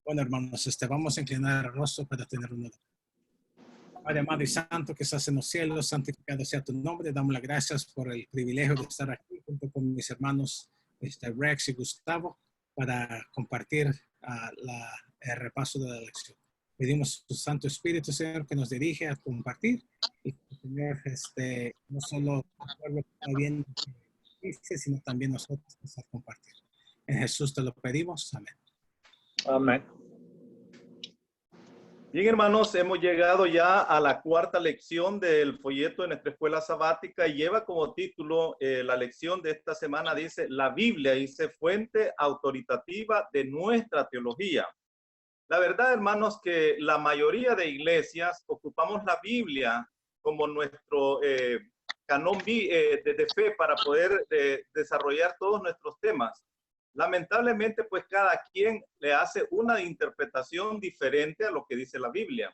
Bueno, hermanos, vamos a inclinar el rostro para tener una. Padre amado y santo que estás en los cielos, santificado sea tu nombre. Damos las gracias por el privilegio de estar aquí junto con mis hermanos Rex y Gustavo para compartir el repaso de la lección. Pedimos tu Santo Espíritu, Señor, que nos dirige a compartir y que, Señor, no solo el pueblo que está viendo dice, sino también nosotros que compartir. En Jesús te lo pedimos. Amén. Amén. Bien, hermanos, hemos llegado ya a la cuarta lección del folleto de nuestra escuela sabática y lleva como título la lección de esta semana, dice, la Biblia, dice, fuente autoritativa de nuestra teología. La verdad, hermanos, que la mayoría de iglesias ocupamos la Biblia como nuestro canón de fe para poder desarrollar todos nuestros temas. Lamentablemente, pues cada quien le hace una interpretación diferente a lo que dice la Biblia.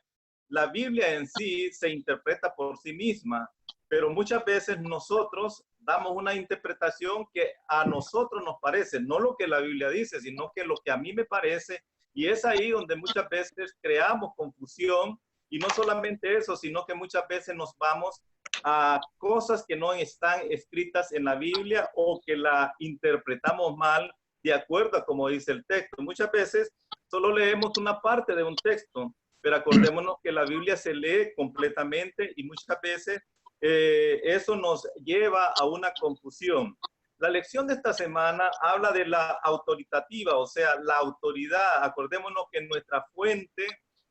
La Biblia en sí se interpreta por sí misma, pero muchas veces nosotros damos una interpretación que a nosotros nos parece, no lo que la Biblia dice, sino que lo que a mí me parece, y es ahí donde muchas veces creamos confusión, y no solamente eso, sino que muchas veces nos vamos a cosas que no están escritas en la Biblia o que la interpretamos mal de acuerdo a como dice el texto. Muchas veces solo leemos una parte de un texto, pero acordémonos que la Biblia se lee completamente y muchas veces eso nos lleva a una confusión. La lección de esta semana habla de la autoritativa, o sea, la autoridad. Acordémonos que nuestra fuente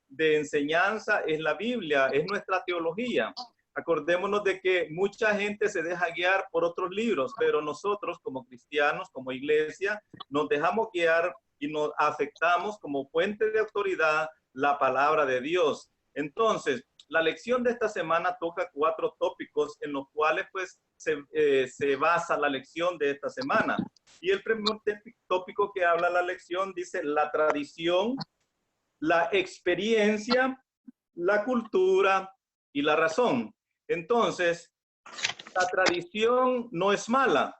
de enseñanza es la Biblia, es nuestra teología. Acordémonos de que mucha gente se deja guiar por otros libros, pero nosotros como cristianos, como iglesia, nos dejamos guiar y nos aceptamos como fuente de autoridad la palabra de Dios. Entonces, la lección de esta semana toca 4 tópicos en los cuales pues se basa la lección de esta semana. Y el primer tópico que habla la lección dice la tradición, la experiencia, la cultura y la razón. Entonces, la tradición no es mala.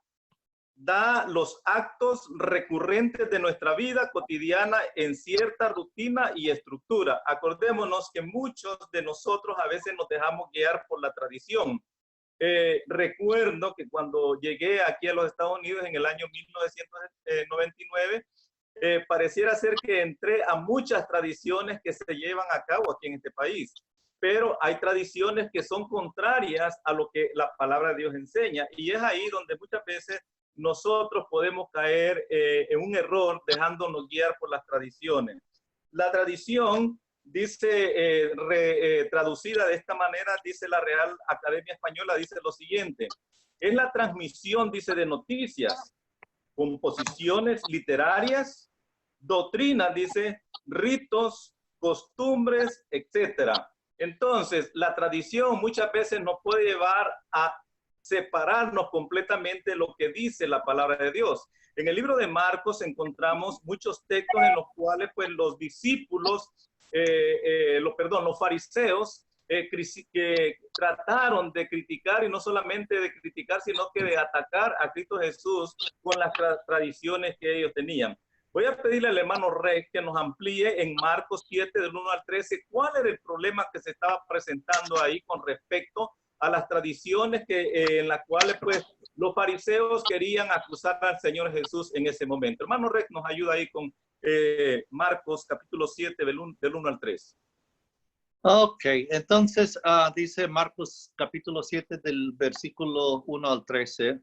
Da los actos recurrentes de nuestra vida cotidiana en cierta rutina y estructura. Acordémonos que muchos de nosotros a veces nos dejamos guiar por la tradición. Recuerdo que cuando llegué aquí a los Estados Unidos en el año 1999, pareciera ser que entré a muchas tradiciones que se llevan a cabo aquí en este país. Pero hay tradiciones que son contrarias a lo que la palabra de Dios enseña. Y es ahí donde muchas veces nosotros podemos caer en un error dejándonos guiar por las tradiciones. La tradición, dice, traducida de esta manera, dice la Real Academia Española, dice lo siguiente. Es la transmisión, dice, de noticias, composiciones literarias, doctrinas, dice, ritos, costumbres, etcétera. Entonces, la tradición muchas veces nos puede llevar a separarnos completamente de lo que dice la palabra de Dios. En el libro de Marcos encontramos muchos textos en los cuales pues, los discípulos, los fariseos, que trataron de criticar, y no solamente de criticar, sino que de atacar a Cristo Jesús con las tradiciones que ellos tenían. Voy a pedirle al hermano Rex que nos amplíe en Marcos 7, del 1 al 13, cuál era el problema que se estaba presentando ahí con respecto a las tradiciones en las cuales pues, los fariseos querían acusar al Señor Jesús en ese momento. Hermano Rex nos ayuda ahí con Marcos capítulo 7, del 1 al 13. Ok, entonces dice Marcos capítulo 7 del versículo 1 al 13,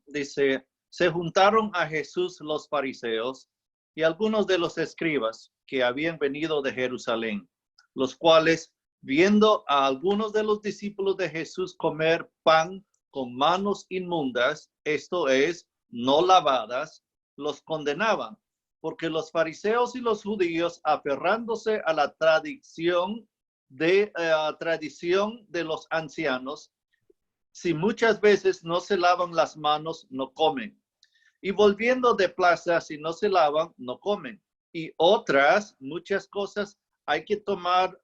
dice, se juntaron a Jesús los fariseos y algunos de los escribas que habían venido de Jerusalén, los cuales, viendo a algunos de los discípulos de Jesús comer pan con manos inmundas, esto es, no lavadas, los condenaban, porque los fariseos y los judíos, aferrándose a la tradición de los ancianos, si muchas veces no se lavan las manos, no comen. Y volviendo de plaza, si no se lavan, no comen. Y otras, muchas cosas hay que tomar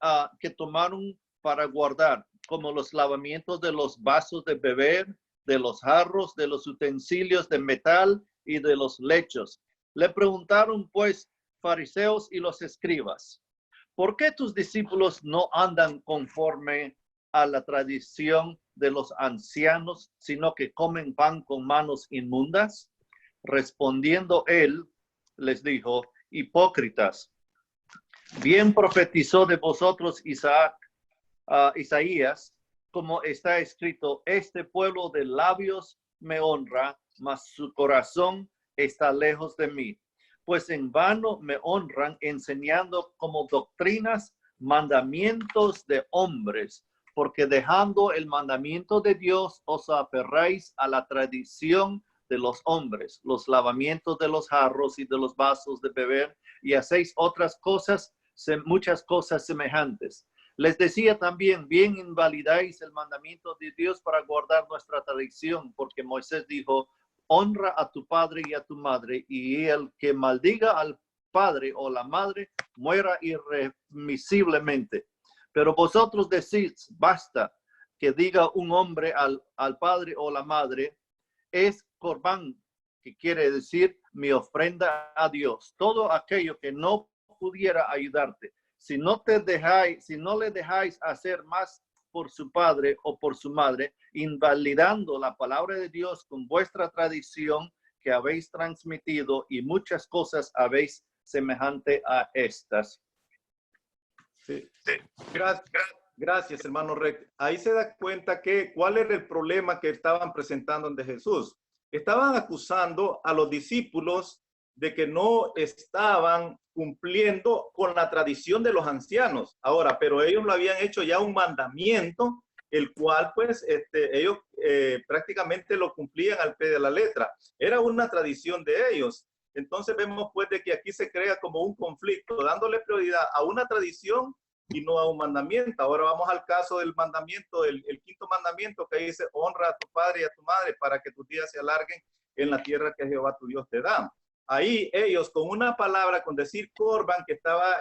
para guardar, como los lavamientos de los vasos de beber, de los jarros, de los utensilios de metal y de los lechos. Le preguntaron, pues, fariseos y los escribas, ¿por qué tus discípulos no andan conforme a la tradición de los ancianos, sino que comen pan con manos inmundas? Respondiendo él, les dijo, hipócritas, bien profetizó de vosotros Isaías, como está escrito, este pueblo de labios me honra, mas su corazón está lejos de mí. Pues en vano me honran enseñando como doctrinas mandamientos de hombres, porque dejando el mandamiento de Dios os aferráis a la tradición de los hombres, los lavamientos de los jarros y de los vasos de beber, y hacéis otras cosas, muchas cosas semejantes. Les decía también, bien invalidáis el mandamiento de Dios para guardar nuestra tradición, porque Moisés dijo, honra a tu padre y a tu madre, y el que maldiga al padre o la madre muera irremisiblemente. Pero vosotros decís, basta que diga un hombre al padre o la madre, es corbán, que quiere decir mi ofrenda a Dios. Todo aquello que no pudiera ayudarte. Si no le dejáis hacer más por su padre o por su madre, invalidando la palabra de Dios con vuestra tradición que habéis transmitido, y muchas cosas habéis semejante a estas. Sí. Gracias, hermano Rec. Ahí se da cuenta que cuál era el problema que estaban presentando ante Jesús. Estaban acusando a los discípulos de que no estaban cumpliendo con la tradición de los ancianos. Ahora, pero ellos lo habían hecho ya un mandamiento, el cual pues ellos prácticamente lo cumplían al pie de la letra. Era una tradición de ellos. Entonces vemos pues de que aquí se crea como un conflicto, dándole prioridad a una tradición y no a un mandamiento. Ahora vamos al caso del mandamiento, el quinto mandamiento, que dice, honra a tu padre y a tu madre para que tus días se alarguen en la tierra que Jehová tu Dios te da. Ahí ellos con una palabra, con decir corban, que estaba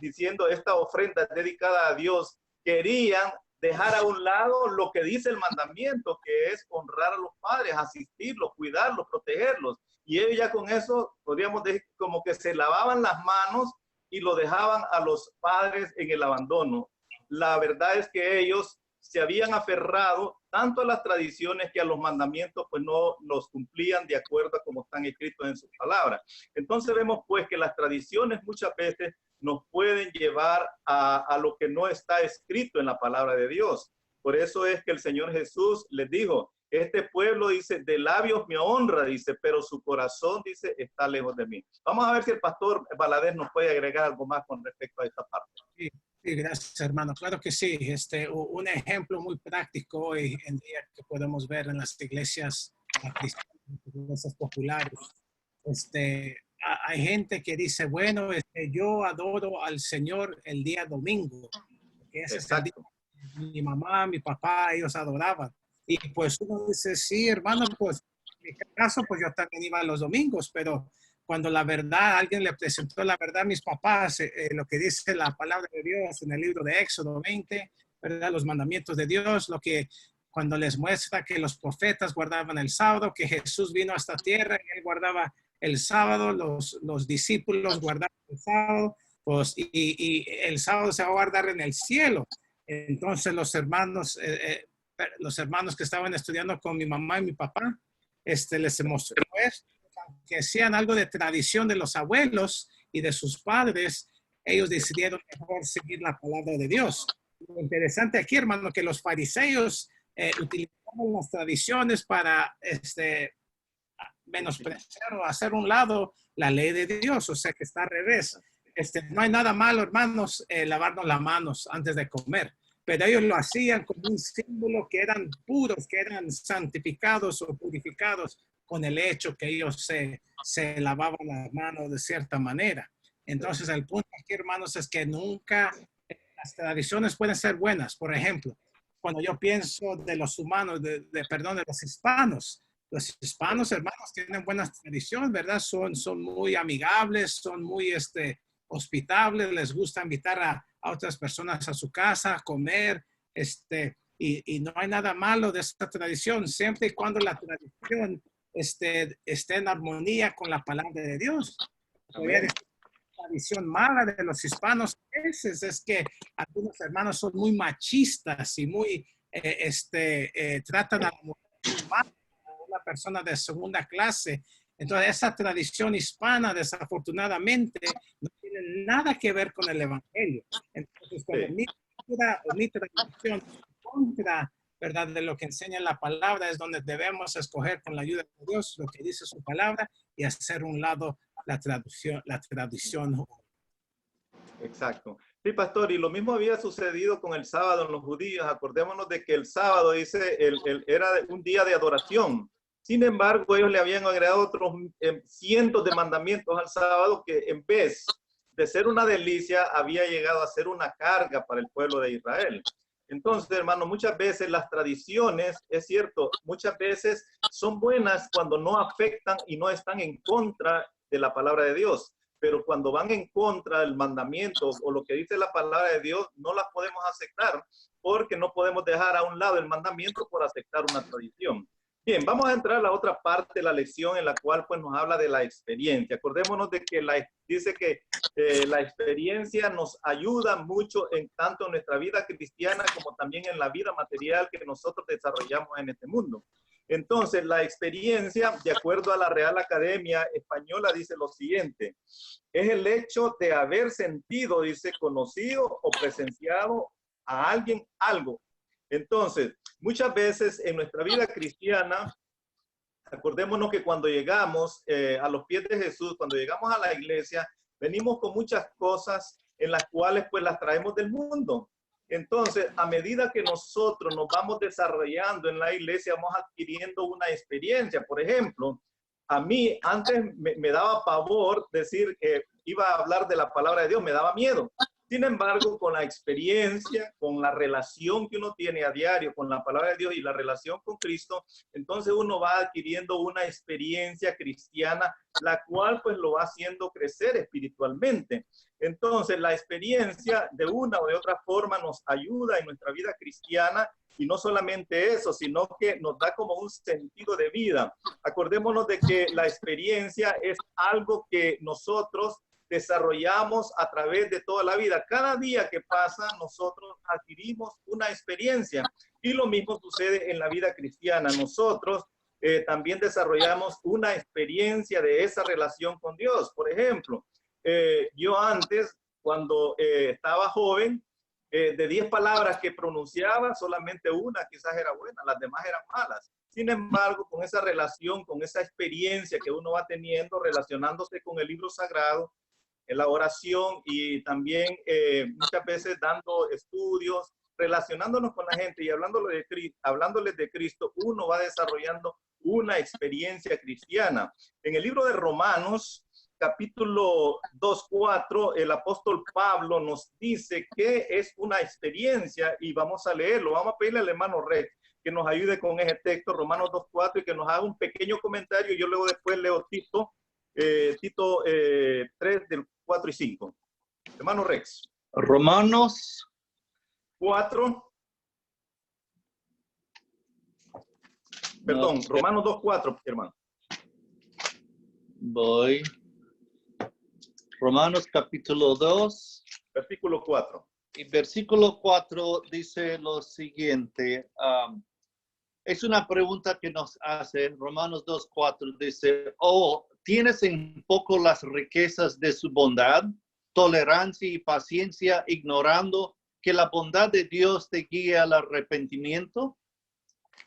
diciendo esta ofrenda dedicada a Dios, querían dejar a un lado lo que dice el mandamiento, que es honrar a los padres, asistirlos, cuidarlos, protegerlos. Y ellos ya con eso, podríamos decir, como que se lavaban las manos y lo dejaban a los padres en el abandono. La verdad es que ellos se habían aferrado tanto a las tradiciones que a los mandamientos, pues no los cumplían de acuerdo a como están escritos en sus palabras. Entonces vemos pues que las tradiciones muchas veces nos pueden llevar a lo que no está escrito en la palabra de Dios. Por eso es que el Señor Jesús les dijo, este pueblo, dice, de labios me honra, dice, pero su corazón, dice, está lejos de mí. Vamos a ver si el pastor Valadez nos puede agregar algo más con respecto a esta parte. Sí, sí, gracias, hermano. Claro que sí. Un ejemplo muy práctico hoy en día que podemos ver en las iglesias cristianas, iglesias populares. Hay gente que dice, bueno, yo adoro al Señor el día domingo. Que ese es el día que mi mamá, mi papá, ellos adoraban. Y pues uno dice, sí, hermano, pues en mi caso, pues yo también iba los domingos, pero cuando la verdad, alguien le presentó la verdad a mis papás, lo que dice la palabra de Dios en el libro de Éxodo 20, ¿verdad? Los mandamientos de Dios, lo que cuando les muestra que los profetas guardaban el sábado, que Jesús vino a esta tierra y él guardaba el sábado, los discípulos guardaban el sábado, pues, y el sábado se va a guardar en el cielo. Entonces los hermanos que estaban estudiando con mi mamá y mi papá, les mostró esto, que hacían algo de tradición de los abuelos y de sus padres, ellos decidieron mejor seguir la palabra de Dios. Lo interesante aquí, hermano, que los fariseos utilizaban las tradiciones para menospreciar o hacer un lado la ley de Dios, o sea que está al revés. No hay nada malo, hermanos, lavarnos las manos antes de comer. Pero ellos lo hacían como un símbolo que eran puros, que eran santificados o purificados con el hecho que ellos se lavaban las manos de cierta manera. Entonces, el punto aquí, hermanos, es que nunca las tradiciones pueden ser buenas. Por ejemplo, cuando yo pienso de los humanos, de los hispanos. Los hispanos, hermanos, tienen buenas tradiciones, ¿verdad? Son muy amigables, son muy hospitables, les gusta invitar a otras personas a su casa a comer, y no hay nada malo de esta tradición, siempre y cuando la tradición esté en armonía con la palabra de Dios. tradición mala de los hispanos a veces es que algunos hermanos son muy machistas y muy, tratan a la mujer mal como una persona de segunda clase. Entonces, esa tradición hispana, desafortunadamente, no tiene nada que ver con el evangelio. Entonces, cuando mi cultura o mi tradición contra, ¿verdad?, de lo que enseña la palabra, es donde debemos escoger con la ayuda de Dios lo que dice su palabra y hacer un lado la tradición. Exacto. Sí, pastor, y lo mismo había sucedido con el sábado en los judíos. Acordémonos de que el sábado, dice, era un día de adoración. Sin embargo, ellos le habían agregado otros cientos de mandamientos al sábado que en vez de ser una delicia, había llegado a ser una carga para el pueblo de Israel. Entonces, hermano, muchas veces las tradiciones, es cierto, muchas veces son buenas cuando no afectan y no están en contra de la palabra de Dios. Pero cuando van en contra del mandamiento o lo que dice la palabra de Dios, no las podemos aceptar porque no podemos dejar a un lado el mandamiento por aceptar una tradición. Bien, vamos a entrar a la otra parte de la lección en la cual pues nos habla de la experiencia. Acordémonos de que dice que la experiencia nos ayuda mucho tanto en nuestra vida cristiana como también en la vida material que nosotros desarrollamos en este mundo. Entonces, la experiencia, de acuerdo a la Real Academia Española, dice lo siguiente: es el hecho de haber sentido, dice, conocido o presenciado a alguien algo. Entonces, muchas veces en nuestra vida cristiana, acordémonos que cuando llegamos a los pies de Jesús, cuando llegamos a la iglesia, venimos con muchas cosas en las cuales pues las traemos del mundo. Entonces, a medida que nosotros nos vamos desarrollando en la iglesia, vamos adquiriendo una experiencia. Por ejemplo, a mí antes me daba pavor decir que iba a hablar de la palabra de Dios, me daba miedo. Sin embargo, con la experiencia, con la relación que uno tiene a diario con la palabra de Dios y la relación con Cristo, entonces uno va adquiriendo una experiencia cristiana, la cual pues lo va haciendo crecer espiritualmente. Entonces, la experiencia de una o de otra forma nos ayuda en nuestra vida cristiana, y no solamente eso, sino que nos da como un sentido de vida. Acordémonos de que la experiencia es algo que nosotros desarrollamos a través de toda la vida. Cada día que pasa, nosotros adquirimos una experiencia, y lo mismo sucede en la vida cristiana. Nosotros también desarrollamos una experiencia de esa relación con Dios. Por ejemplo, yo antes, cuando estaba joven, de 10 palabras que pronunciaba, solamente una quizás era buena, las demás eran malas. Sin embargo, con esa relación, con esa experiencia que uno va teniendo, relacionándose con el libro sagrado, en la oración, y también muchas veces dando estudios, relacionándonos con la gente y hablándoles de Cristo, uno va desarrollando una experiencia cristiana. En el libro de Romanos, capítulo 2:4, el apóstol Pablo nos dice que es una experiencia, y vamos a leerlo. Vamos a pedirle al hermano Rex que nos ayude con ese texto, Romanos 2:4, y que nos haga un pequeño comentario. Yo luego después leo Tito 3 del 4 y 5. Hermano Rex. Romanos 4. Perdón, no, Romanos 2:4, hermano. Voy. Romanos capítulo 2. Versículo 4. Y versículo 4 dice lo siguiente. Es una pregunta que nos hace. Romanos 2:4 dice: oh, ¿tienes en poco las riquezas de su bondad, tolerancia y paciencia, ignorando que la bondad de Dios te guía al arrepentimiento?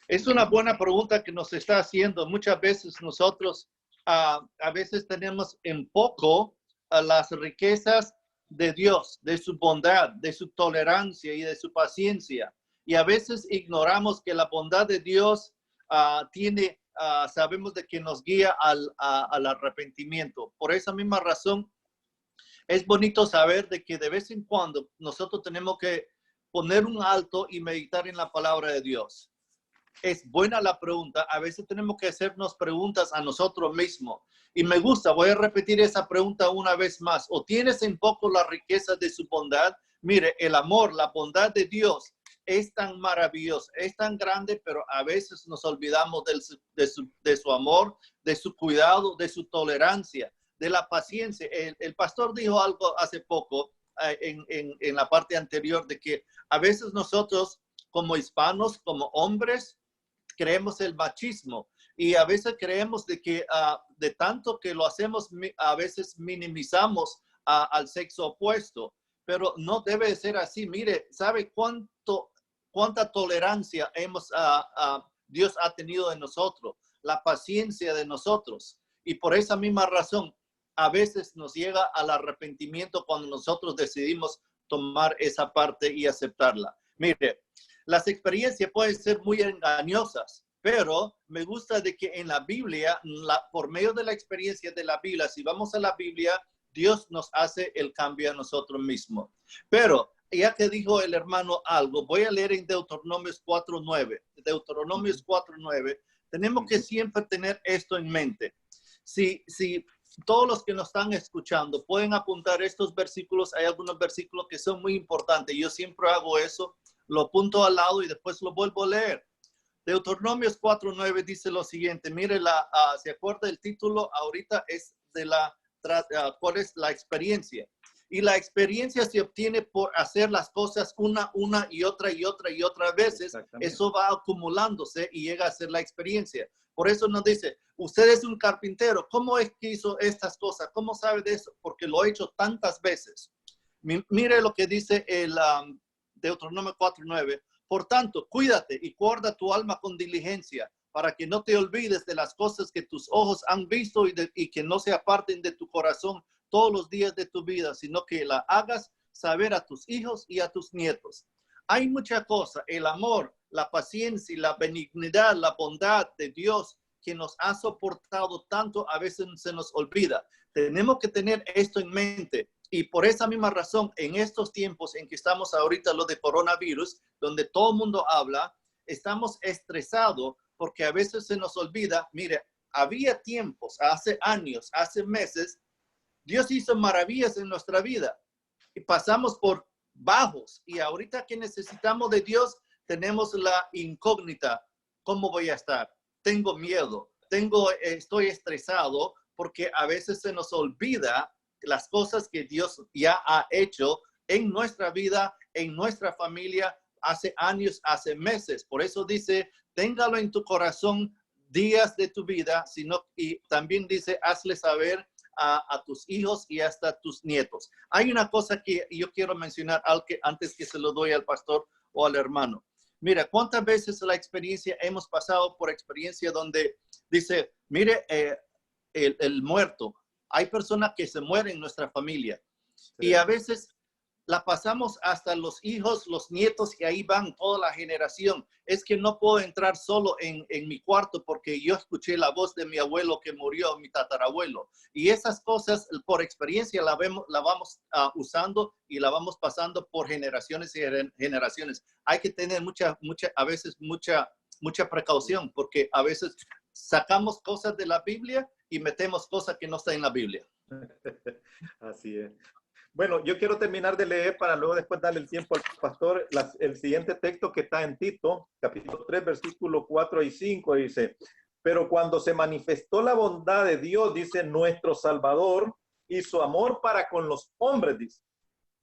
Es una buena pregunta que nos está haciendo. Muchas veces nosotros a veces tenemos en poco las riquezas de Dios, de su bondad, de su tolerancia y de su paciencia. Y a veces ignoramos que la bondad de Dios sabemos de que nos guía al arrepentimiento. Por esa misma razón, es bonito saber de que de vez en cuando nosotros tenemos que poner un alto y meditar en la palabra de Dios. Es buena la pregunta. A veces tenemos que hacernos preguntas a nosotros mismos. Y me gusta, voy a repetir esa pregunta una vez más. ¿O tienes en poco la riqueza de su bondad? Mire, el amor, la bondad de Dios es tan maravilloso, es tan grande, pero a veces nos olvidamos de su amor, de su cuidado, de su tolerancia, de la paciencia. El pastor dijo algo hace poco en la parte anterior de que a veces nosotros como hispanos, como hombres, creemos el machismo y a veces creemos de que de tanto que lo hacemos, a veces minimizamos al sexo opuesto, pero no debe ser así. Mire, ¿sabe cuánta tolerancia Dios ha tenido de nosotros? La paciencia de nosotros. Y por esa misma razón, a veces nos llega al arrepentimiento cuando nosotros decidimos tomar esa parte y aceptarla. Mire, las experiencias pueden ser muy engañosas, pero me gusta de que en la Biblia, por medio de la experiencia de la Biblia, si vamos a la Biblia, Dios nos hace el cambio a nosotros mismos. Pero ya que dijo el hermano algo, voy a leer en Deuteronomios 4:9. Deuteronomios 4:9. Tenemos que siempre tener esto en mente. Si todos los que nos están escuchando pueden apuntar estos versículos, hay algunos versículos que son muy importantes. Yo siempre hago eso, lo apunto al lado y después lo vuelvo a leer. Deuteronomios 4:9 dice lo siguiente. Mire, ¿se acuerda el título? Ahorita es de ¿cuál es la experiencia? Y la experiencia se obtiene por hacer las cosas una y otra veces. Eso va acumulándose y llega a ser la experiencia. Por eso nos dice, usted es un carpintero. ¿Cómo es que hizo estas cosas? ¿Cómo sabe de eso? Porque lo he hecho tantas veces. Mire lo que dice el Deuteronomio 4:9. Por tanto, cuídate y guarda tu alma con diligencia, para que no te olvides de las cosas que tus ojos han visto y que no se aparten de tu corazón todos los días de tu vida, sino que la hagas saber a tus hijos y a tus nietos. Hay mucha cosa, el amor, la paciencia, la benignidad, la bondad de Dios que nos ha soportado tanto, a veces se nos olvida. Tenemos que tener esto en mente. Y por esa misma razón, en estos tiempos en que estamos ahorita, lo de coronavirus, donde todo el mundo habla, estamos estresados porque a veces se nos olvida. Mire, había tiempos, hace años, hace meses, Dios hizo maravillas en nuestra vida y pasamos por bajos. Y ahorita que necesitamos de Dios, tenemos la incógnita. ¿Cómo voy a estar? Tengo miedo, estoy estresado porque a veces se nos olvida las cosas que Dios ya ha hecho en nuestra vida, en nuestra familia, hace años, hace meses. Por eso dice, téngalo en tu corazón días de tu vida, y también dice, hazle saber a tus hijos y hasta tus nietos. Hay una cosa que yo quiero mencionar antes que se lo doy al pastor o al hermano. Mira, ¿cuántas veces hemos pasado por experiencia donde dice, mire, el muerto? Hay personas que se mueren en nuestra familia y a veces la pasamos hasta los hijos, los nietos, y ahí van toda la generación. Es que no puedo entrar solo en mi cuarto porque yo escuché la voz de mi abuelo que murió, mi tatarabuelo. Y esas cosas, por experiencia, la vamos usando y la vamos pasando por generaciones y generaciones. Hay que tener a veces mucha precaución porque a veces sacamos cosas de la Biblia y metemos cosas que no están en la Biblia. Así es. Bueno, yo quiero terminar de leer para luego después darle el tiempo al pastor. El siguiente texto que está en Tito, capítulo 3, versículos 4 y 5, dice, pero cuando se manifestó la bondad de Dios, dice, nuestro Salvador, y su amor para con los hombres, dice,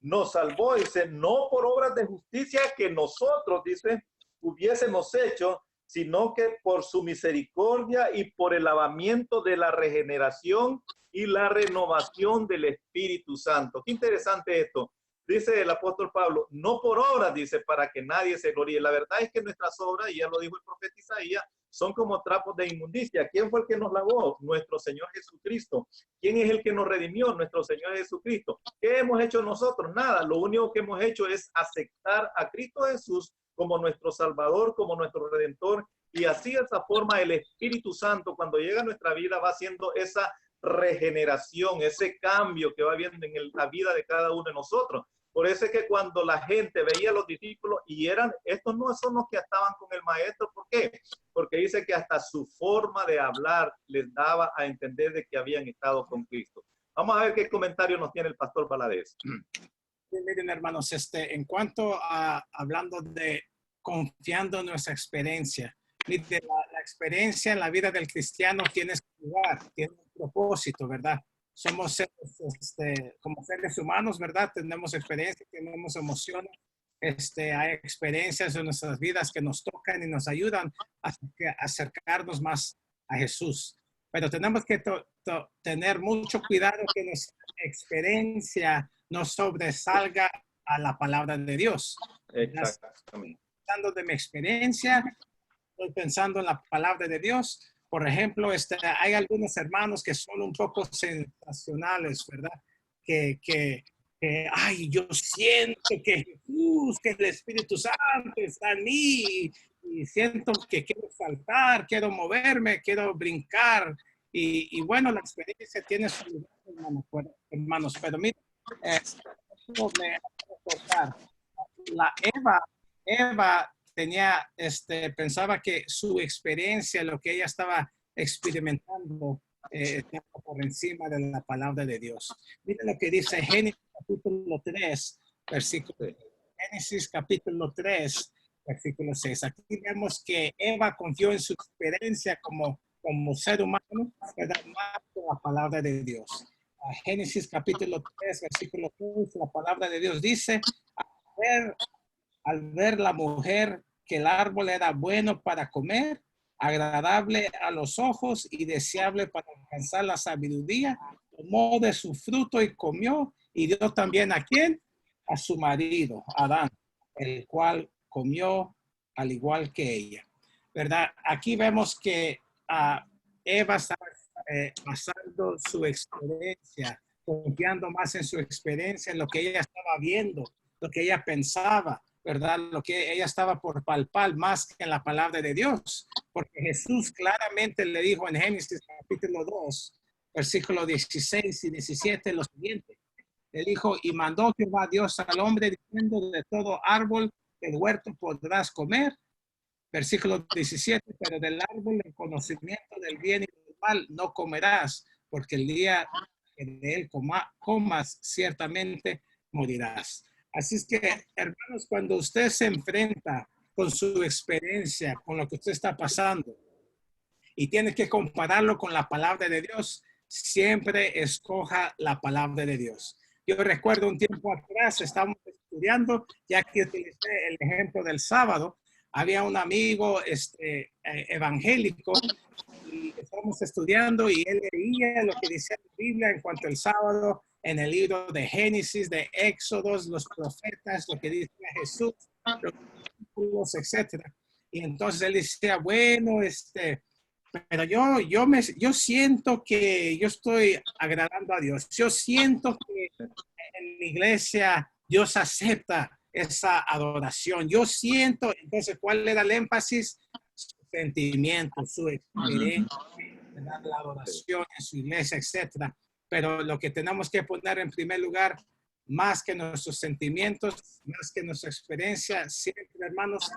nos salvó, dice, no por obras de justicia que nosotros, dice, hubiésemos hecho, sino que por su misericordia y por el lavamiento de la regeneración y la renovación del Espíritu Santo. Qué interesante esto. Dice el apóstol Pablo, no por obras, dice, para que nadie se gloríe. La verdad es que nuestras obras, y ya lo dijo el profeta Isaías, son como trapos de inmundicia. ¿Quién fue el que nos lavó? Nuestro Señor Jesucristo. ¿Quién es el que nos redimió? Nuestro Señor Jesucristo. ¿Qué hemos hecho nosotros? Nada. Lo único que hemos hecho es aceptar a Cristo Jesús como nuestro Salvador, como nuestro Redentor. Y así, de esa forma, el Espíritu Santo, cuando llega a nuestra vida, va haciendo esa regeneración, ese cambio que va viendo en la vida de cada uno de nosotros. Por eso es que cuando la gente veía a los discípulos y estos no son los que estaban con el maestro, ¿por qué? Porque dice que hasta su forma de hablar les daba a entender de que habían estado con Cristo. Vamos a ver qué comentario nos tiene el pastor Valadez. Miren, hermanos, en cuanto a hablando de confiando en nuestra experiencia, la experiencia en la vida del cristiano tiene su lugar, tiene un propósito, ¿verdad? somos seres, como seres humanos, ¿verdad? Tenemos experiencias, tenemos emociones. Hay experiencias en nuestras vidas que nos tocan y nos ayudan a acercarnos más a Jesús. Pero tenemos que tener mucho cuidado que nuestra experiencia no sobresalga a la palabra de Dios. Exactamente. Pensando de mi experiencia, estoy pensando en la palabra de Dios. Por ejemplo, hay algunos hermanos que son un poco sensacionales, ¿verdad? Ay, yo siento que Jesús, que el Espíritu Santo está en mí y siento que quiero saltar, quiero moverme, quiero brincar. Y bueno, la experiencia tiene su lugar, hermanos. Pero mira, esto me hace recordar. La Eva tenía, pensaba que su experiencia, lo que ella estaba experimentando, estaba por encima de la palabra de Dios. Miren lo que dice Génesis capítulo 3, versículo. Génesis capítulo 3, versículo 6. Aquí vemos que Eva confió en su experiencia como ser humano, ¿verdad? Más que la palabra de Dios. Génesis capítulo 3, versículo 6, la palabra de Dios dice, al ver la mujer que el árbol era bueno para comer, agradable a los ojos y deseable para alcanzar la sabiduría, tomó de su fruto y comió, y dio también ¿a quién? A su marido, Adán, el cual comió al igual que ella. ¿Verdad? Aquí vemos que Eva estaba basando su experiencia, confiando más en su experiencia, en lo que ella estaba viendo, lo que ella pensaba, ¿verdad? Lo que ella estaba por palpar más que en la palabra de Dios. Porque Jesús claramente le dijo en Génesis capítulo 2, versículos 16 y 17 lo siguiente. Le dijo, y mandó Jehová Dios al hombre diciendo, de todo árbol del huerto podrás comer. Versículo 17, pero del árbol del conocimiento del bien y del mal no comerás, porque el día que de él comas, ciertamente morirás. Así es que, hermanos, cuando usted se enfrenta con su experiencia, con lo que usted está pasando, y tiene que compararlo con la palabra de Dios, siempre escoja la palabra de Dios. Yo recuerdo un tiempo atrás, estábamos estudiando, ya que utilicé el ejemplo del sábado, había un amigo evangélico y estábamos estudiando y él leía lo que decía la Biblia en cuanto al sábado en el libro de Génesis, de Éxodos, los profetas, lo que dice Jesús, los discípulos, etcétera. Y entonces él decía, bueno, pero yo siento que yo estoy agradando a Dios. Yo siento que en mi iglesia Dios acepta esa adoración. Yo siento, entonces, ¿cuál era el énfasis? Su sentimiento, su experiencia, la adoración en su iglesia, etcétera. Pero lo que tenemos que poner en primer lugar, más que nuestros sentimientos, más que nuestra experiencia, siempre, hermanos,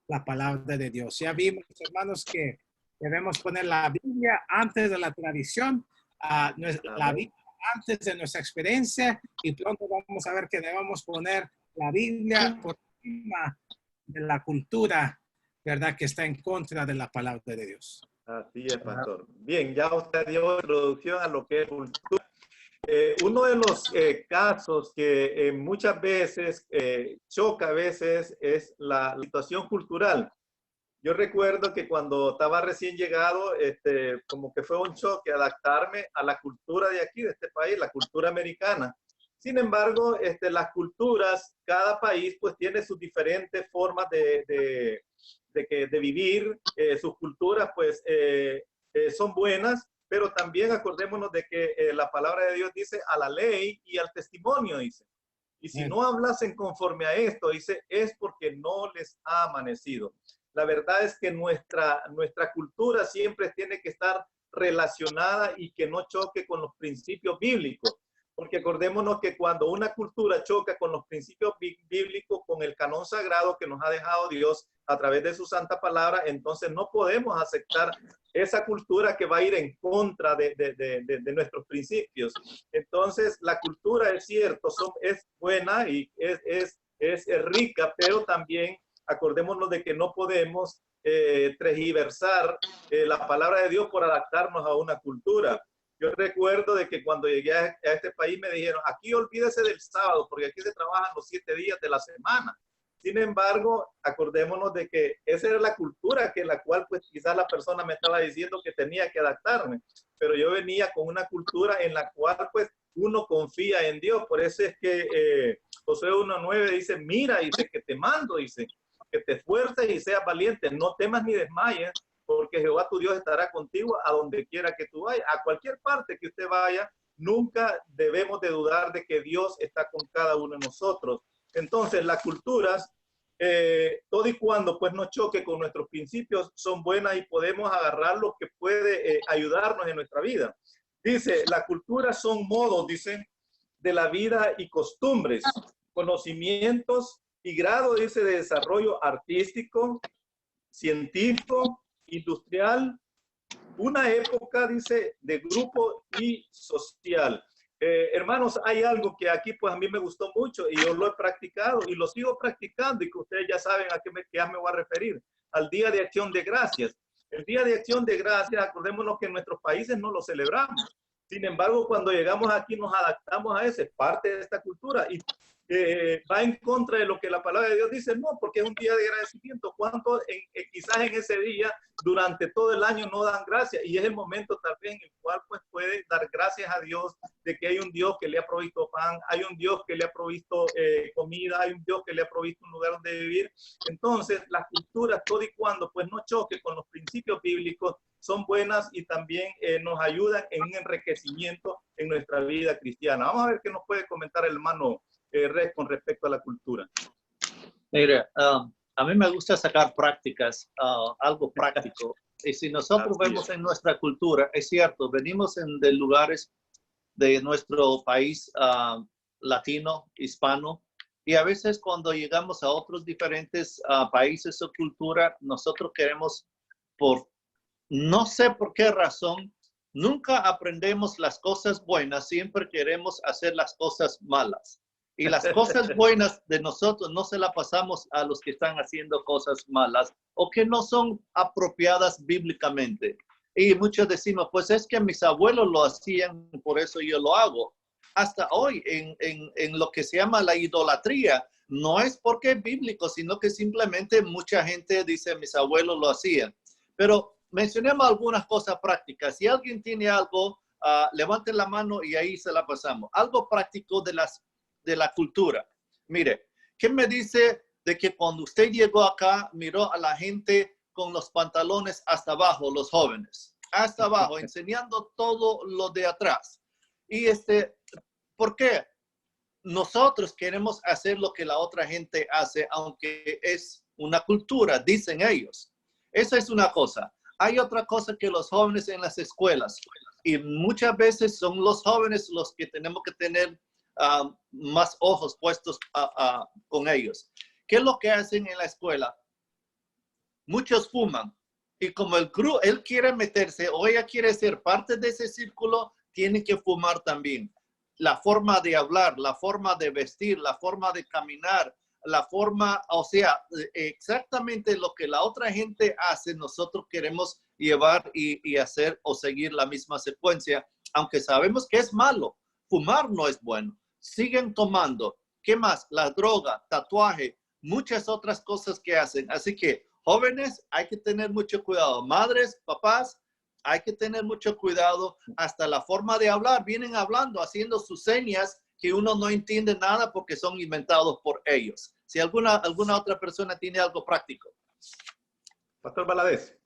la palabra de Dios. Ya vimos, hermanos, que debemos poner la Biblia antes de la tradición, la Biblia antes de nuestra experiencia, y pronto vamos a ver que debemos poner la Biblia por encima de la cultura, ¿verdad? Que está en contra de la palabra de Dios. Así es, pastor. Bien, ya usted dio introducción a lo que es cultura. Uno de los casos que muchas veces choca a veces es la situación cultural. Yo recuerdo que cuando estaba recién llegado, como que fue un choque adaptarme a la cultura de aquí, de este país, la cultura americana. Sin embargo, las culturas, cada país pues tiene sus diferentes formas de vivir. Sus culturas pues son buenas, pero también acordémonos de que la palabra de Dios dice a la ley y al testimonio, dice. Y si no hablasen conforme a esto, dice, es porque no les ha amanecido. La verdad es que nuestra cultura siempre tiene que estar relacionada y que no choque con los principios bíblicos. Porque acordémonos que cuando una cultura choca con los principios bíblicos, con el canon sagrado que nos ha dejado Dios a través de su santa palabra, entonces no podemos aceptar esa cultura que va a ir en contra de nuestros principios. Entonces, la cultura es cierto, es buena y es rica, pero también acordémonos de que no podemos tergiversar la palabra de Dios por adaptarnos a una cultura. Yo recuerdo de que cuando llegué a este país me dijeron, aquí olvídese del sábado, porque aquí se trabajan los 7 días de la semana. Sin embargo, acordémonos de que esa era la cultura que la cual pues quizás la persona me estaba diciendo que tenía que adaptarme, pero yo venía con una cultura en la cual pues uno confía en Dios. Por eso es que Josué 1:9 dice, mira, dice que te mando, dice que te esfuerces y seas valiente, no temas ni desmayes, porque Jehová tu Dios estará contigo a donde quiera que tú vayas, a cualquier parte que usted vaya. Nunca debemos de dudar de que Dios está con cada uno de nosotros. Entonces, las culturas, todo y cuando pues no choque con nuestros principios, son buenas y podemos agarrar lo que puede ayudarnos en nuestra vida. Dice, las culturas son modos, dice, de la vida y costumbres, conocimientos y grado, dice, de desarrollo artístico, científico, industrial, una época, dice, de grupo y social. Hermanos, hay algo que aquí pues a mí me gustó mucho y yo lo he practicado y lo sigo practicando y que ustedes ya saben a qué me voy a referir, al Día de Acción de Gracias. El Día de Acción de Gracias, acordémonos que en nuestros países no lo celebramos. Sin embargo, cuando llegamos aquí nos adaptamos a ese, parte de esta cultura y va en contra de lo que la palabra de Dios dice, no, porque es un día de agradecimiento. ¿Cuántos quizás en ese día, durante todo el año, no dan gracias? Y es el momento tal vez en el cual pues puede dar gracias a Dios de que hay un Dios que le ha provisto pan, hay un Dios que le ha provisto comida, hay un Dios que le ha provisto un lugar donde vivir. Entonces, las culturas, todo y cuando pues no choque con los principios bíblicos, son buenas y también nos ayudan en un enriquecimiento en nuestra vida cristiana. Vamos a ver qué nos puede comentar el hermano Red con respecto a la cultura. Mire, a mí me gusta sacar prácticas, algo práctico. Y si nosotros vemos en nuestra cultura, es cierto, venimos de lugares de nuestro país latino, hispano, y a veces cuando llegamos a otros diferentes países o cultura, nosotros queremos, no sé por qué razón, nunca aprendemos las cosas buenas, siempre queremos hacer las cosas malas. Y las cosas buenas de nosotros no se las pasamos a los que están haciendo cosas malas o que no son apropiadas bíblicamente. Y muchos decimos, pues es que mis abuelos lo hacían, por eso yo lo hago. Hasta hoy, en lo que se llama la idolatría, no es porque es bíblico, sino que simplemente mucha gente dice, mis abuelos lo hacían. Pero mencionemos algunas cosas prácticas. Si alguien tiene algo, levante la mano y ahí se la pasamos. Algo práctico de la cultura. Mire, ¿qué me dice de que cuando usted llegó acá, miró a la gente con los pantalones hasta abajo, los jóvenes, hasta abajo, enseñando todo lo de atrás? Y ¿por qué? Nosotros queremos hacer lo que la otra gente hace, aunque es una cultura, dicen ellos. Esa es una cosa. Hay otra cosa que los jóvenes en las escuelas, y muchas veces son los jóvenes los que tenemos que tener más ojos puestos con ellos. ¿Qué es lo que hacen en la escuela? Muchos fuman y como él quiere meterse o ella quiere ser parte de ese círculo, tiene que fumar también. La forma de hablar, la forma de vestir, la forma de caminar, la forma, o sea, exactamente lo que la otra gente hace, nosotros queremos llevar y hacer o seguir la misma secuencia, aunque sabemos que es malo. Fumar no es bueno. Siguen tomando. ¿Qué más? La droga, tatuaje, muchas otras cosas que hacen. Así que, jóvenes, hay que tener mucho cuidado. Madres, papás, hay que tener mucho cuidado. Hasta la forma de hablar. Vienen hablando, haciendo sus señas que uno no entiende nada porque son inventados por ellos. Si alguna otra persona tiene algo práctico. Pastor Valadez.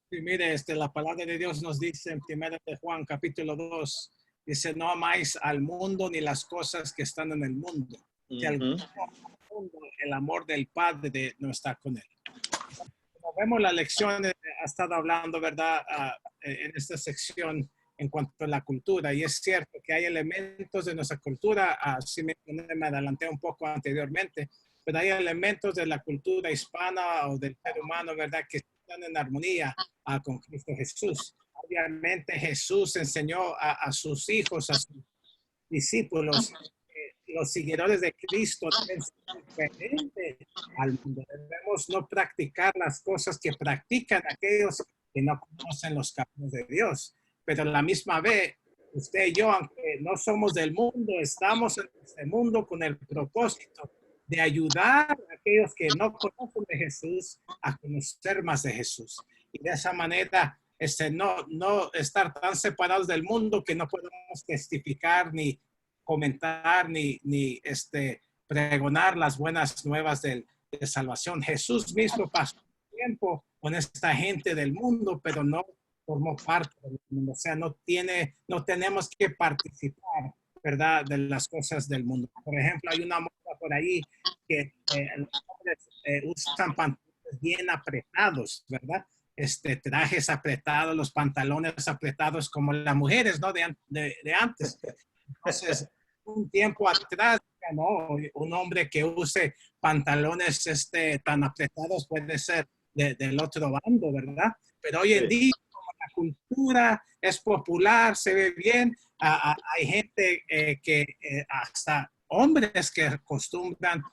Sí, mire, la palabra de Dios nos dice en 1 de Juan, capítulo 2, dice, no amáis al mundo ni las cosas que están en el mundo. Si alguno ama al mundo, el amor del Padre no está con él. Como vemos, la lección ha estado hablando, ¿verdad?, en esta sección en cuanto a la cultura. Y es cierto que hay elementos de nuestra cultura, si me adelanté un poco anteriormente, pero hay elementos de la cultura hispana o del ser humano, ¿verdad?, que están en armonía con Cristo Jesús. Obviamente Jesús enseñó a sus hijos, a sus discípulos, los seguidores de Cristo deben ser diferentes al mundo. Debemos no practicar las cosas que practican aquellos que no conocen los caminos de Dios. Pero a la misma vez usted y yo, aunque no somos del mundo, estamos en este mundo con el propósito de ayudar a aquellos que no conocen de Jesús a conocer más de Jesús. Y de esa manera, no estar tan separados del mundo que no podemos testificar, ni comentar, ni pregonar las buenas nuevas de salvación. Jesús mismo pasó tiempo con esta gente del mundo, pero no formó parte del mundo. O sea, no tenemos que participar, ¿verdad?, de las cosas del mundo. Por ejemplo, hay una moda por ahí que los hombres usan pantalones bien apretados, ¿verdad? Trajes apretados, los pantalones apretados como las mujeres, ¿no? De antes. Entonces, un tiempo atrás, ¿no? Un hombre que use pantalones tan apretados puede ser del otro bando, ¿verdad? Pero hoy en día, como la cultura es popular, se ve bien, hay gente hasta hombres que acostumbran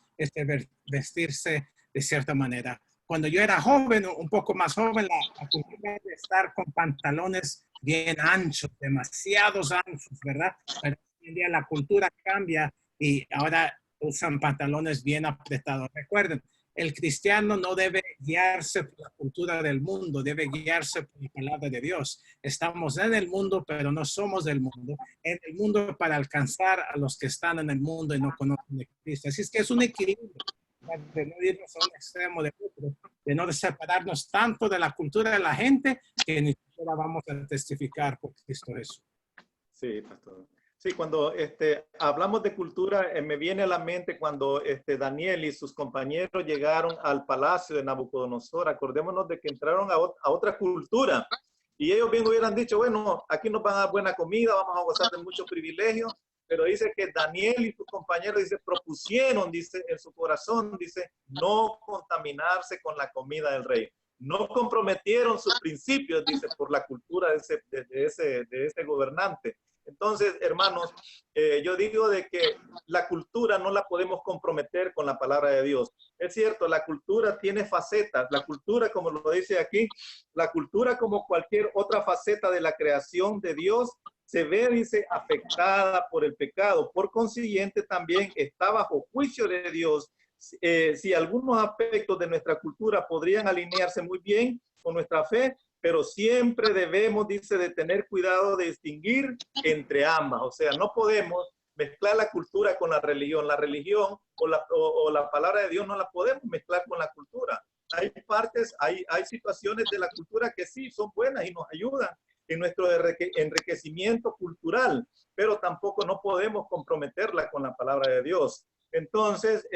vestirse de cierta manera. Cuando yo era joven, un poco más joven, la cultura de estar con pantalones bien anchos, demasiados anchos, ¿verdad? Pero hoy en día la cultura cambia y ahora usan pantalones bien apretados. Recuerden, el cristiano no debe guiarse por la cultura del mundo, debe guiarse por la palabra de Dios. Estamos en el mundo, pero no somos del mundo. En el mundo para alcanzar a los que están en el mundo y no conocen de Cristo. Así es que es un equilibrio de no irnos a un extremo de otro, de no separarnos tanto de la cultura de la gente que ni siquiera vamos a testificar por Cristo Jesús. Sí, pastor. Sí, cuando hablamos de cultura, me viene a la mente cuando Daniel y sus compañeros llegaron al palacio de Nabucodonosor. Acordémonos de que entraron a otra cultura y ellos bien hubieran dicho, bueno, aquí nos van a dar buena comida, vamos a gozar de muchos privilegios, pero dice que Daniel y sus compañeros, dice, propusieron, dice, en su corazón, dice, no contaminarse con la comida del rey. No comprometieron sus principios, dice, por la cultura de ese gobernante. Entonces, hermanos, yo digo de que la cultura no la podemos comprometer con la palabra de Dios. Es cierto, la cultura tiene facetas. La cultura, como lo dice aquí, la cultura como cualquier otra faceta de la creación de Dios, se ve, dice, afectada por el pecado. Por consiguiente, también está bajo juicio de Dios. Si algunos aspectos de nuestra cultura podrían alinearse muy bien con nuestra fe, pero siempre debemos, dice, de tener cuidado de distinguir entre ambas. O sea, no podemos mezclar la cultura con la religión. La religión o la palabra de Dios no la podemos mezclar con la cultura. Hay partes, hay situaciones de la cultura que sí son buenas y nos ayudan en nuestro enriquecimiento cultural, pero tampoco no podemos comprometerla con la palabra de Dios. Entonces,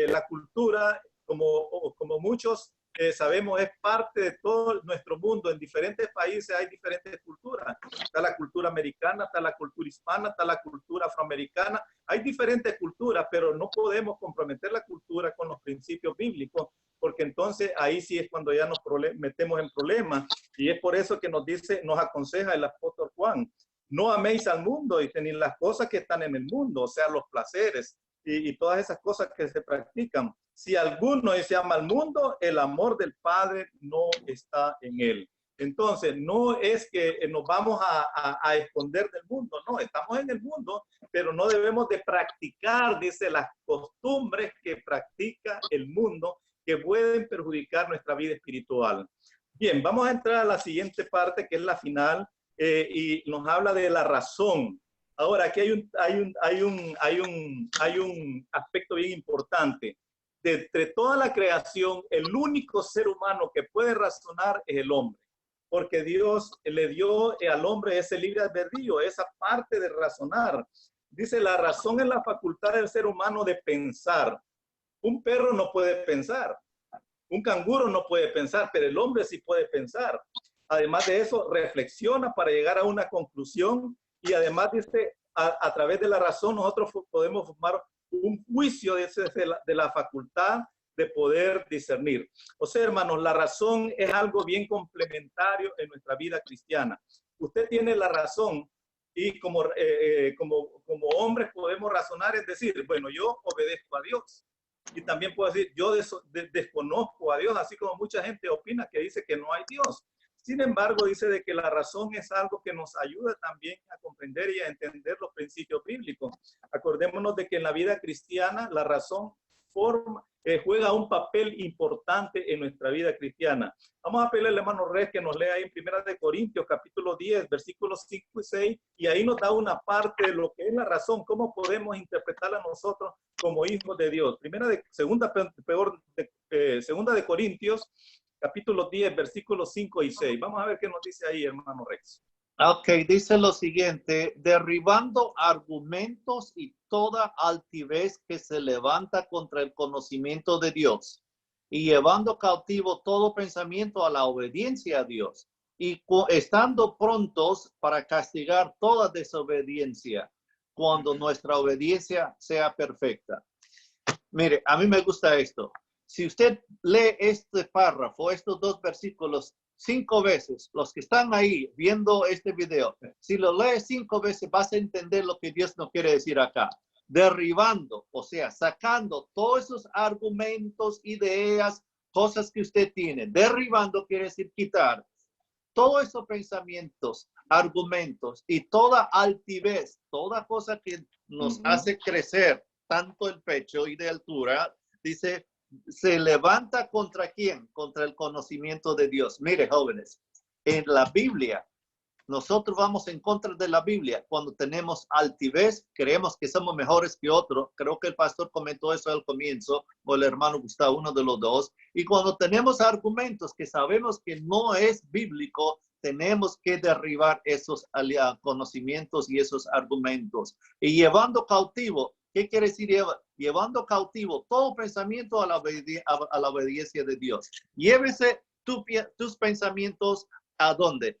la cultura, como muchos sabemos, es parte de todo nuestro mundo. En diferentes países hay diferentes culturas. Está la cultura americana, está la cultura hispana, está la cultura afroamericana. Hay diferentes culturas, pero no podemos comprometer la cultura con los principios bíblicos, porque entonces ahí sí es cuando ya nos metemos en problemas. Y es por eso que nos aconseja el apóstol Juan: no améis al mundo, dice, ni las cosas que están en el mundo, o sea, los placeres y todas esas cosas que se practican. Si alguno se ama al mundo, el amor del Padre no está en él. Entonces, no es que nos vamos a esconder del mundo, no, estamos en el mundo, pero no debemos de practicar, dice, las costumbres que practica el mundo, que pueden perjudicar nuestra vida espiritual. Bien, vamos a entrar a la siguiente parte, que es la final, y nos habla de la razón. Ahora, aquí hay un aspecto bien importante. De entre toda la creación, el único ser humano que puede razonar es el hombre, porque Dios le dio al hombre ese libre albedrío, esa parte de razonar. Dice, la razón es la facultad del ser humano de pensar. Un perro no puede pensar, un canguro no puede pensar, pero el hombre sí puede pensar. Además de eso, reflexiona para llegar a una conclusión, y además dice, a través de la razón nosotros podemos formar un juicio de la facultad de poder discernir. O sea, hermanos, la razón es algo bien complementario en nuestra vida cristiana. Usted tiene la razón y como hombres podemos razonar, es decir, bueno, yo obedezco a Dios. Y también puedo decir, yo desconozco a Dios, así como mucha gente opina que dice que no hay Dios. Sin embargo, dice de que la razón es algo que nos ayuda también a comprender y a entender los principios bíblicos. Acordémonos de que en la vida cristiana la razón juega un papel importante en nuestra vida cristiana. Vamos a pedirle al hermano Reyes que nos lea ahí en Primera de Corintios, capítulo 10, versículos 5 y 6, y ahí nos da una parte de lo que es la razón, cómo podemos interpretarla nosotros como hijos de Dios. Segunda de Corintios, capítulo 10, versículos 5 y 6. Vamos a ver qué nos dice ahí, hermano Rex. Ok, dice lo siguiente: derribando argumentos y toda altivez que se levanta contra el conocimiento de Dios, y llevando cautivo todo pensamiento a la obediencia a Dios, y estando prontos para castigar toda desobediencia, cuando nuestra obediencia sea perfecta. Mire, a mí me gusta esto. Si usted lee este párrafo, estos dos versículos, 5 veces, los que están ahí viendo este video, si lo lees 5 veces, vas a entender lo que Dios nos quiere decir acá. Derribando, o sea, sacando todos esos argumentos, ideas, cosas que usted tiene. Derribando quiere decir quitar todos esos pensamientos, argumentos y toda altivez, toda cosa que nos hace crecer tanto el pecho y de altura, dice, se levanta ¿contra quién? Contra el conocimiento de Dios. Mire, jóvenes, en la Biblia, nosotros vamos en contra de la Biblia cuando tenemos altivez, creemos que somos mejores que otros. Creo que el pastor comentó eso al comienzo, o el hermano Gustavo, uno de los dos. Y cuando tenemos argumentos que sabemos que no es bíblico, tenemos que derribar esos conocimientos y esos argumentos. Y llevando cautivo, ¿qué quiere decir llevando cautivo todo pensamiento a la obediencia de Dios? Llévese tus pensamientos ¿a dónde?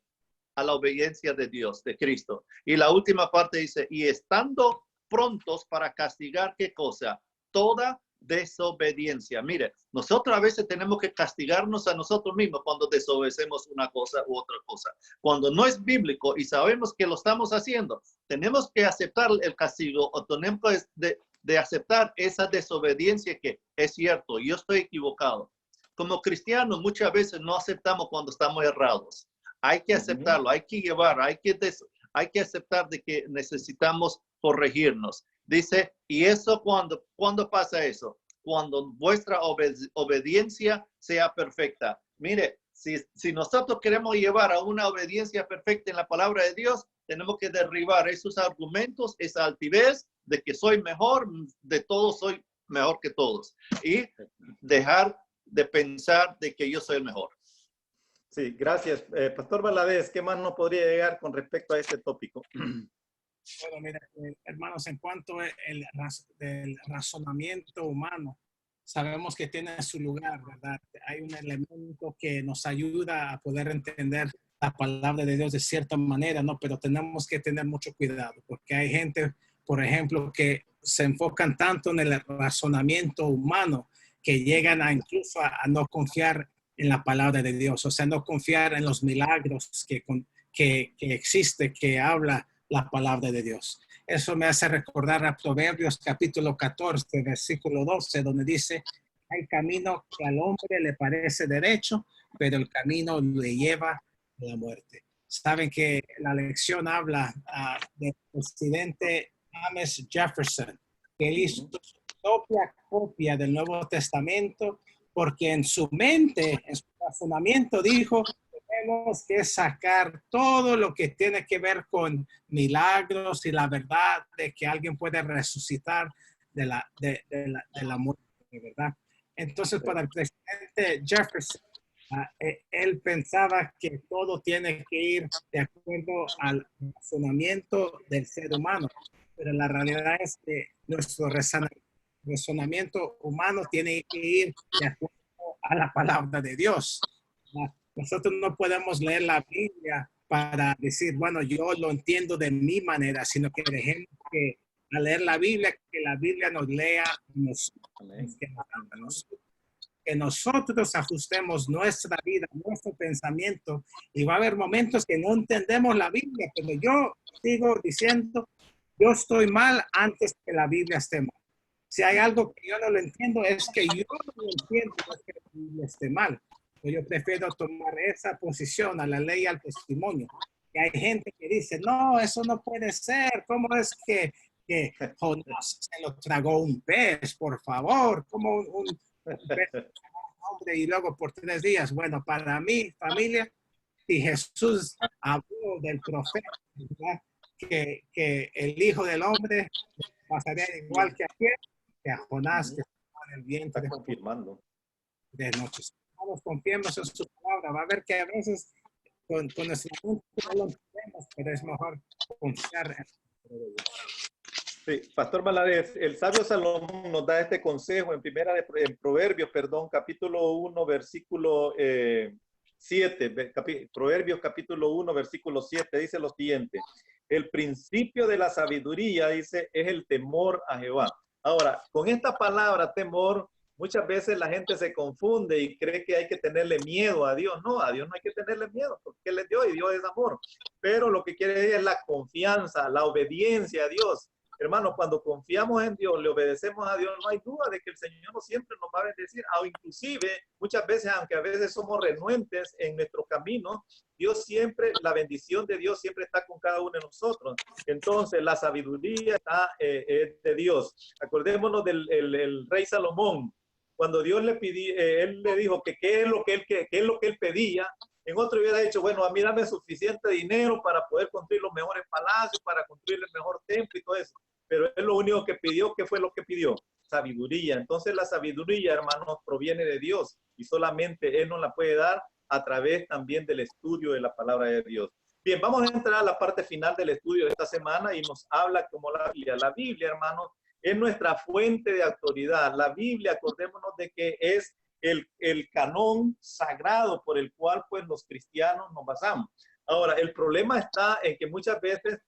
A la obediencia de Dios, de Cristo. Y la última parte dice, y estando prontos para castigar, ¿qué cosa? Toda desobediencia. Mire, nosotros a veces tenemos que castigarnos a nosotros mismos cuando desobedecemos una cosa u otra cosa. Cuando no es bíblico y sabemos que lo estamos haciendo, tenemos que aceptar el castigo o tenemos de aceptar esa desobediencia que es cierto, yo estoy equivocado. Como cristianos muchas veces no aceptamos cuando estamos errados. Hay que aceptarlo, hay que llevar, hay que aceptar de que necesitamos corregirnos. Dice, y eso ¿cuándo pasa eso? Cuando vuestra obediencia sea perfecta. Mire, si nosotros queremos llevar a una obediencia perfecta en la palabra de Dios, tenemos que derribar esos argumentos, esa altivez de que soy mejor, de todos soy mejor que todos. Y dejar de pensar de que yo soy el mejor. Sí, gracias. Pastor Valadez, ¿qué más nos podría llegar con respecto a este tópico? Bueno, mira, hermanos, en cuanto al razonamiento humano, sabemos que tiene su lugar, ¿verdad? Hay un elemento que nos ayuda a poder entender la palabra de Dios de cierta manera, ¿no? Pero tenemos que tener mucho cuidado, porque hay gente, por ejemplo, que se enfocan tanto en el razonamiento humano que llegan a incluso a no confiar en la palabra de Dios, o sea, no confiar en los milagros que existe, que habla la palabra de Dios. Eso me hace recordar a Proverbios capítulo 14, versículo 12, donde dice, hay camino que al hombre le parece derecho, pero el camino le lleva a la muerte. Saben que la lección habla del presidente Thomas Jefferson, que él hizo su propia copia del Nuevo Testamento, porque en su mente, en su razonamiento dijo, tenemos que sacar todo lo que tiene que ver con milagros y la verdad de que alguien puede resucitar de la muerte, ¿verdad? Entonces, para el presidente Jefferson, él pensaba que todo tiene que ir de acuerdo al razonamiento del ser humano, pero la realidad es que nuestro razonamiento humano tiene que ir de acuerdo a la palabra de Dios. Nosotros no podemos leer la Biblia para decir, bueno, yo lo entiendo de mi manera, sino que dejemos que al leer la Biblia, que la Biblia nos lea a nosotros, que nosotros ajustemos nuestra vida, nuestro pensamiento, y va a haber momentos que no entendemos la Biblia, pero yo sigo diciendo, yo estoy mal antes que la Biblia esté mal. Si hay algo que yo no lo entiendo, es que yo no lo entiendo, no es que la Biblia esté mal. Yo prefiero tomar esa posición a la ley y al testimonio. Y hay gente que dice, no, eso no puede ser. ¿Cómo es que Jonás se lo tragó un pez, por favor? ¿Cómo un pez hombre y luego por 3 días? Bueno, para mí, familia, si Jesús habló del profeta, ¿verdad? Que el Hijo del Hombre pasaría igual que a Jonás, que estaba en el vientre Está confirmando. de noches. Todos confiemos en su palabra. Va a ver que a veces con nuestra mente no lo entendemos, pero es mejor confiar en Dios. Sí, Pastor Malares, el sabio Salomón nos da este consejo en Proverbios, capítulo 1, versículo 7. Proverbios capítulo 1, versículo 7 dice lo siguiente: el principio de la sabiduría, dice, es el temor a Jehová. Ahora, con esta palabra temor, muchas veces la gente se confunde y cree que hay que tenerle miedo a Dios. No, a Dios no hay que tenerle miedo, porque Él es Dios y Dios es amor. Pero lo que quiere decir es la confianza, la obediencia a Dios. Hermanos, cuando confiamos en Dios, le obedecemos a Dios, no hay duda de que el Señor no siempre nos va a bendecir, o inclusive muchas veces, aunque a veces somos renuentes en nuestro camino, Dios siempre, la bendición de Dios siempre está con cada uno de nosotros. Entonces, la sabiduría está de Dios. Acordémonos del rey Salomón, cuando Dios le pidió, él le dijo que qué es lo que él pedía. En otro hubiera dicho, bueno, a mí dame suficiente dinero para poder construir los mejores palacios, para construir el mejor templo y todo eso. Pero él lo único que pidió, ¿qué fue lo que pidió? Sabiduría. Entonces la sabiduría, hermanos, proviene de Dios y solamente Él nos la puede dar a través también del estudio de la palabra de Dios. Bien, vamos a entrar a la parte final del estudio de esta semana y nos habla como la Biblia. La Biblia, hermanos, es nuestra fuente de autoridad. La Biblia, acordémonos de que es el canón sagrado por el cual pues los cristianos nos basamos. Ahora, el problema está en que muchas veces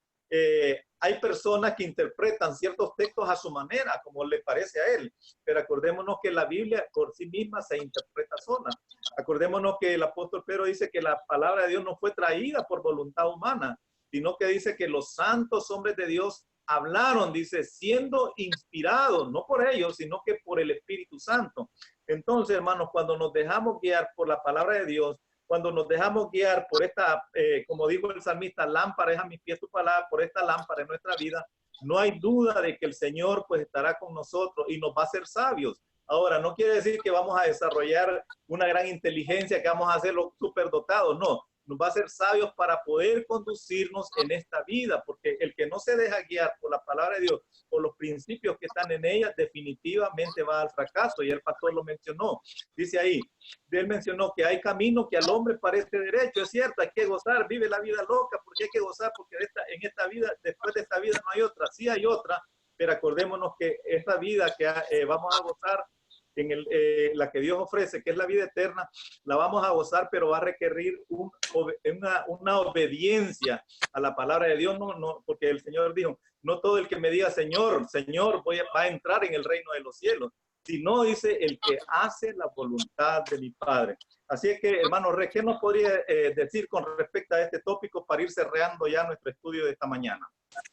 hay personas que interpretan ciertos textos a su manera, como le parece a él, pero acordémonos que la Biblia por sí misma se interpreta sola. Acordémonos que el apóstol Pedro dice que la palabra de Dios no fue traída por voluntad humana, sino que dice que los santos hombres de Dios hablaron, dice, siendo inspirados, no por ellos, sino que por el Espíritu Santo. Entonces, hermanos, cuando nos dejamos guiar por la palabra de Dios, cuando nos dejamos guiar por esta, como dijo el salmista, lámpara es a mis pies tu palabra, por esta lámpara en nuestra vida, no hay duda de que el Señor pues estará con nosotros y nos va a hacer sabios. Ahora, no quiere decir que vamos a desarrollar una gran inteligencia, que vamos a hacerlo superdotados, no. Nos va a hacer sabios para poder conducirnos en esta vida, porque el que no se deja guiar por la palabra de Dios, por los principios que están en ella, definitivamente va al fracaso. Y el pastor lo mencionó. Dice ahí, él mencionó que hay camino que al hombre parece derecho. Es cierto, hay que gozar, vive la vida loca, porque hay que gozar, porque en esta vida, después de esta vida no hay otra. Sí hay otra, pero acordémonos que esta vida que vamos a gozar, la que Dios ofrece, que es la vida eterna, la vamos a gozar, pero va a requerir una obediencia a la palabra de Dios, no, porque el Señor dijo, no todo el que me diga Señor, Señor, va a entrar en el reino de los cielos, sino dice el que hace la voluntad de mi Padre. Así es que, hermano Rey, ¿qué nos podría decir con respecto a este tópico para ir cerrando ya nuestro estudio de esta mañana?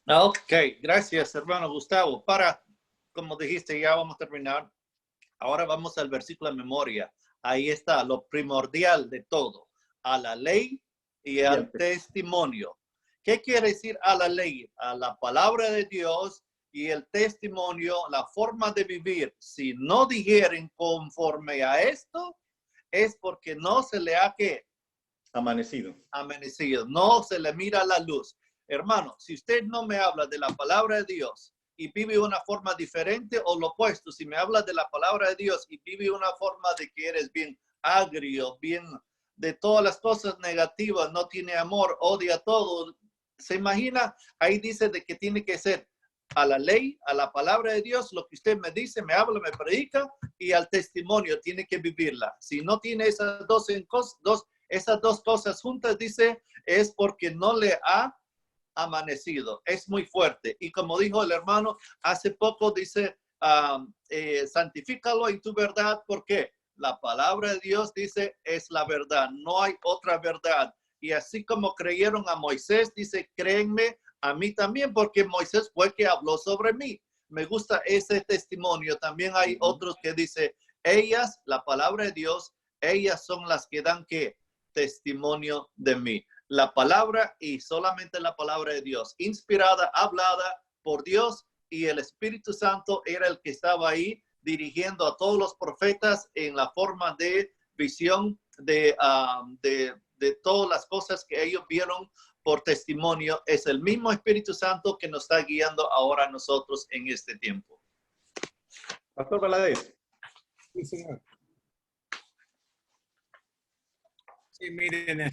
Ok, gracias, hermano Gustavo. Como dijiste, ya vamos a terminar. Ahora vamos al versículo de memoria. Ahí está lo primordial de todo. A la ley y al testimonio. ¿Qué quiere decir a la ley? A la palabra de Dios y el testimonio, la forma de vivir. Si no digieren conforme a esto, es porque no se le ha amanecido. No se le mira la luz. Hermano, si usted no me habla de la palabra de Dios y vive de una forma diferente, o lo opuesto, si me hablas de la palabra de Dios y vive de una forma de que eres bien agrio, bien de todas las cosas negativas, no tiene amor, odia todo, se imagina, ahí dice de que tiene que ser a la ley, a la palabra de Dios, lo que usted me dice, me habla, me predica, y al testimonio, tiene que vivirla. Si no tiene esas dos cosas juntas, dice, es porque no le ha amanecido. Es muy fuerte. Y como dijo el hermano, hace poco dice, santifícalo en tu verdad, porque la palabra de Dios dice, es la verdad. No hay otra verdad. Y así como creyeron a Moisés, dice, créenme a mí también, porque Moisés fue que habló sobre mí. Me gusta ese testimonio. También hay otros que dice, ellas, la palabra de Dios, ellas son las que dan ¿qué? Testimonio de mí. La palabra y solamente la palabra de Dios, inspirada, hablada por Dios, y el Espíritu Santo era el que estaba ahí dirigiendo a todos los profetas en la forma de visión de todas las cosas que ellos vieron por testimonio. Es el mismo Espíritu Santo que nos está guiando ahora a nosotros en este tiempo. Pastor Valadez. Sí, señor. Sí, miren,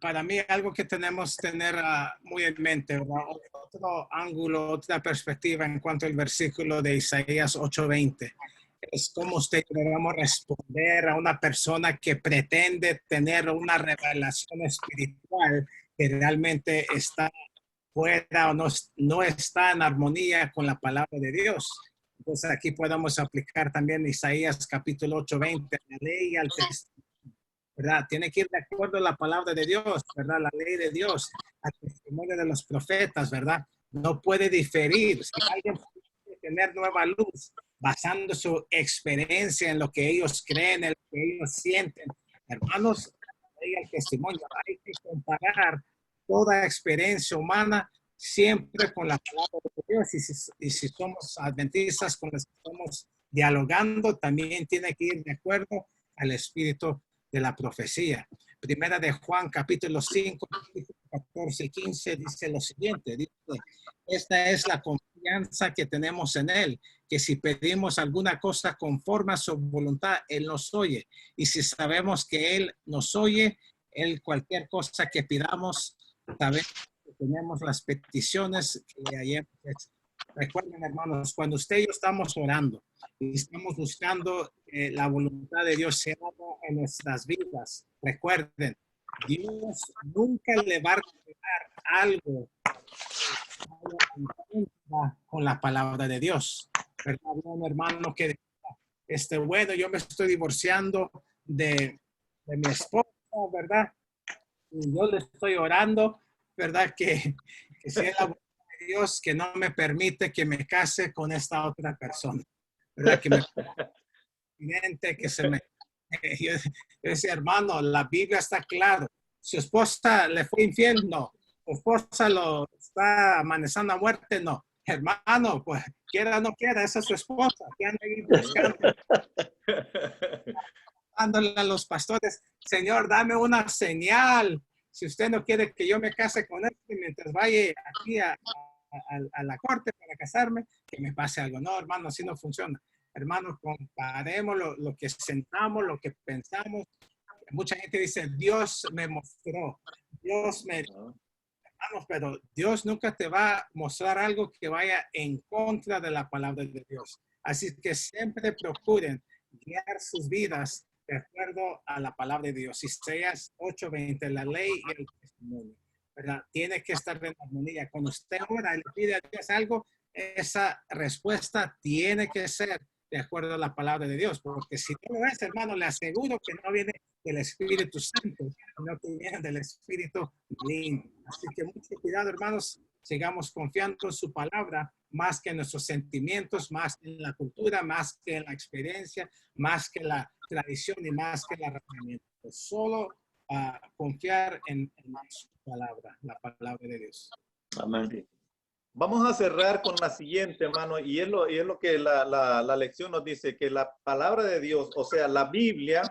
para mí algo que tenemos que tener muy en mente, ¿verdad? Otro ángulo, otra perspectiva en cuanto al versículo de Isaías 8:20. Es cómo usted debemos responder a una persona que pretende tener una revelación espiritual que realmente está fuera o no está en armonía con la palabra de Dios. Entonces aquí podemos aplicar también Isaías capítulo 8:20, la ley al testimonio, ¿verdad? Tiene que ir de acuerdo a la palabra de Dios, ¿verdad? La ley de Dios, al testimonio de los profetas, ¿verdad? No puede diferir. Si alguien puede tener nueva luz basando su experiencia en lo que ellos creen, en lo que ellos sienten, hermanos, el testimonio, hay que comparar toda experiencia humana siempre con la palabra de Dios. Y si somos adventistas con los que estamos dialogando, también tiene que ir de acuerdo al espíritu de la profecía. Primera de Juan, capítulo 5, 14 y 15, dice lo siguiente, dice, esta es la confianza que tenemos en Él, que si pedimos alguna cosa conforme a su voluntad, Él nos oye. Y si sabemos que Él nos oye, Él cualquier cosa que pidamos, sabemos que tenemos las peticiones que hayamos hecho. Recuerden, hermanos, cuando usted y yo estamos orando y estamos buscando la voluntad de Dios se haga en nuestras vidas, recuerden, Dios nunca le va a revelar algo con la palabra de Dios. ¿Verdad? Un hermano que bueno, yo me estoy divorciando de mi esposa, ¿verdad? Y yo le estoy orando, ¿verdad? Que sea la voluntad de Dios que no me permite que me case con esta otra persona, ¿verdad? Que se me... Yo decía, hermano, la Biblia está claro. Su esposa le fue infiel, no. Su esposa lo está amanezando a muerte, no. Hermano, pues quiera o no quiera, esa es su esposa. Que anda ahí buscando, dándole a los pastores, Señor, dame una señal. Si usted no quiere que yo me case con él, mientras vaya aquí a la corte para casarme, que me pase algo. No, hermano, así no funciona. Hermanos, comparemos lo que sentamos, lo que pensamos. Mucha gente dice, Dios me mostró, Dios me... Hermanos, pero Dios nunca te va a mostrar algo que vaya en contra de la palabra de Dios. Así que siempre procuren guiar sus vidas de acuerdo a la palabra de Dios. Isaías 8:20, la ley y el testimonio, ¿verdad? Tiene que estar en armonía. Cuando usted ora y le pide a Dios algo, esa respuesta tiene que ser de acuerdo a la palabra de Dios, porque si no lo es, hermano, le aseguro que no viene del Espíritu Santo, sino que viene del Espíritu maligno. Así que mucho cuidado, hermanos, sigamos confiando en su palabra más que en nuestros sentimientos, más que en la cultura, más que en la experiencia, más que la tradición y más que la herramienta. Solo confiar en su palabra, la palabra de Dios. Amén. Vamos a cerrar con la siguiente, hermano, y es lo que la lección nos dice, que la palabra de Dios, o sea, la Biblia,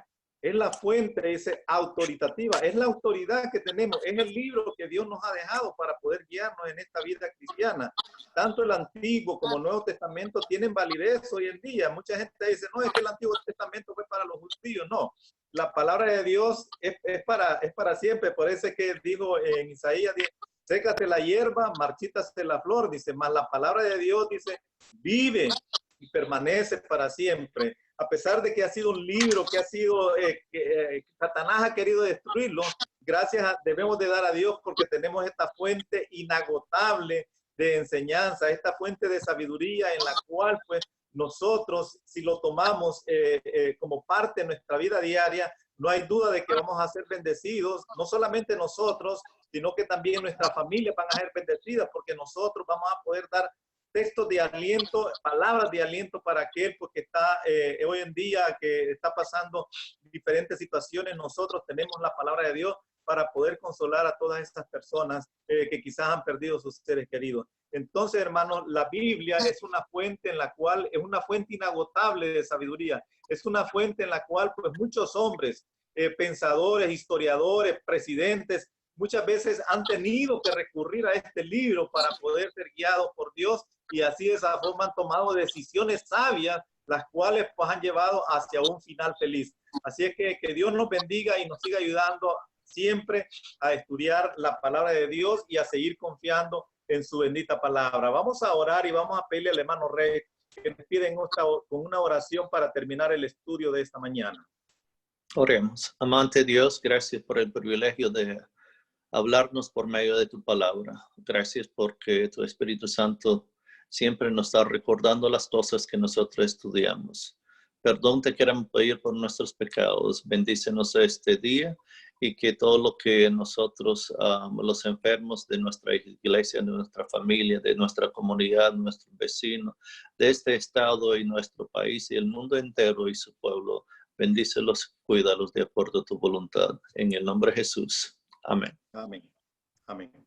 es la fuente, dice, autoritativa, es la autoridad que tenemos, es el libro que Dios nos ha dejado para poder guiarnos en esta vida cristiana. Tanto el Antiguo como el Nuevo Testamento tienen validez hoy en día. Mucha gente dice, no, es que el Antiguo Testamento fue para los judíos. No, la palabra de Dios es para siempre. Por eso es que dijo en Isaías, sécate la hierba, marchítase la flor, dice, más la palabra de Dios, dice, vive y permanece para siempre. A pesar de que ha sido un libro que ha sido, Satanás ha querido destruirlo, debemos de dar a Dios porque tenemos esta fuente inagotable de enseñanza, esta fuente de sabiduría en la cual pues nosotros, si lo tomamos como parte de nuestra vida diaria, no hay duda de que vamos a ser bendecidos, no solamente nosotros, sino que también nuestra familia van a ser bendecidas porque nosotros vamos a poder dar textos de aliento, palabras de aliento para aquel porque está hoy en día que está pasando diferentes situaciones. Nosotros tenemos la palabra de Dios para poder consolar a todas estas personas que quizás han perdido sus seres queridos. Entonces, hermanos, la Biblia es una fuente en la cual, es una fuente inagotable de sabiduría. Es una fuente en la cual, pues, muchos hombres, pensadores, historiadores, presidentes, muchas veces han tenido que recurrir a este libro para poder ser guiados por Dios y así de esa forma han tomado decisiones sabias, las cuales pues han llevado hacia un final feliz. Así es que Dios nos bendiga y nos siga ayudando siempre a estudiar la palabra de Dios y a seguir confiando en su bendita palabra. Vamos a orar y vamos a pedirle al hermano Rey que nos piden con una oración para terminar el estudio de esta mañana. Oremos. Amante Dios, gracias por el privilegio de hablarnos por medio de tu palabra. Gracias porque tu Espíritu Santo siempre nos está recordando las cosas que nosotros estudiamos. Perdón te queremos pedir por nuestros pecados. Bendícenos este día y que todo lo que nosotros, los enfermos de nuestra iglesia, de nuestra familia, de nuestra comunidad, nuestros vecinos, de este estado y nuestro país y el mundo entero y su pueblo, bendícelos, cuídalos de acuerdo a tu voluntad. En el nombre de Jesús. Amén. Amén. Amén.